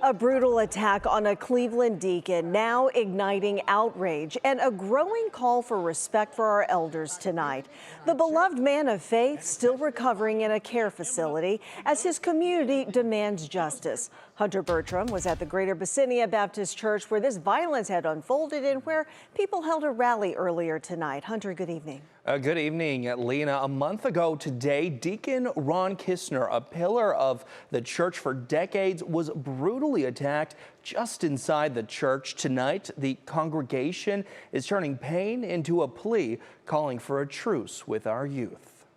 A brutal attack on a Cleveland deacon now igniting outrage and a growing call for respect for our elders tonight. The beloved man of faith still recovering in a care facility as his community demands justice. Hunter Bertram was at the Greater Abyssinia Baptist Church where this violence had unfolded and where people held a rally earlier tonight. Hunter, good evening. Good evening, Lena. A month ago today, Deacon Ron Kisner, a pillar of the church for decades, was brutally attacked just inside the church. Tonight, the congregation is turning pain into a plea, calling for a truce with our youth.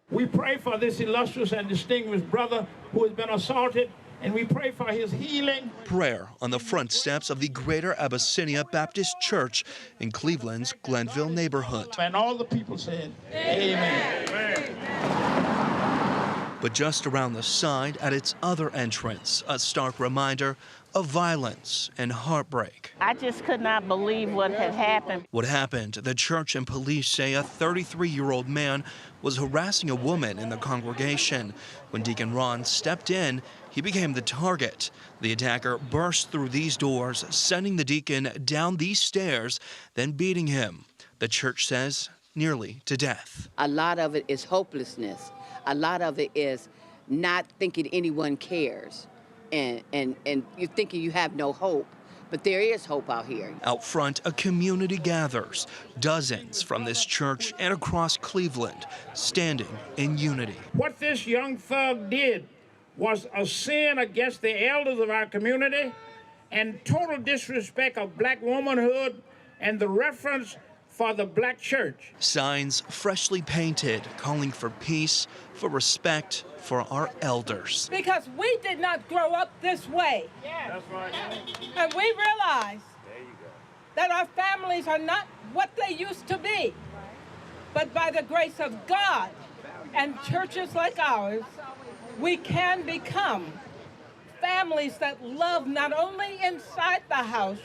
We pray for this illustrious and distinguished brother who has been assaulted, and we pray for his healing. Prayer on the front steps of the Greater Abyssinia Baptist Church in Cleveland's Glenville neighborhood. And all the people said, Amen. Amen. But just around the side at its other entrance, a stark reminder of violence and heartbreak. I just could not believe what had happened. What happened? The church and police say a 33-year-old man was harassing a woman in the congregation. When Deacon Ron stepped in, he became the target. The attacker burst through these doors, sending the deacon down these stairs, then beating him. The church says nearly to death. A lot of it is hopelessness. A lot of it is not thinking anyone cares. And you're thinking you have no hope, but there is hope out here. Out front, a community gathers, dozens from this church and across Cleveland, standing in unity. What this young thug did was a sin against the elders of our community and total disrespect of black womanhood and the reference for the black church. Signs freshly painted, calling for peace, for respect for our elders. Because we did not grow up this way. Yeah. That's right. And we realize that our families are not what they used to be. But by the grace of God and churches like ours, we can become families that love not only inside the house,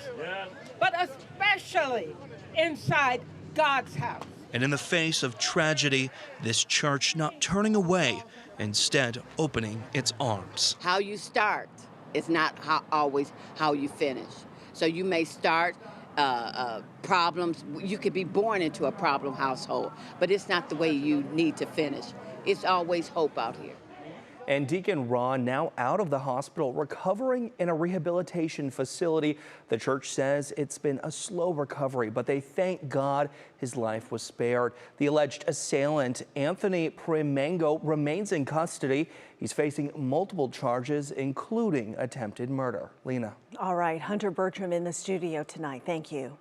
but especially inside God's house. And in the face of tragedy, this church not turning away, instead opening its arms. How you start is not always how you finish. So you may start problems. You could be born into a problem household, but it's not the way you need to finish. It's always hope out here. And Deacon Ron now out of the hospital, recovering in a rehabilitation facility. The church says it's been a slow recovery, but they thank God his life was spared. The alleged assailant, Anthony Primm, remains in custody. He's facing multiple charges, including attempted murder. Lena. All right, Hunter Bertram in the studio tonight. Thank you.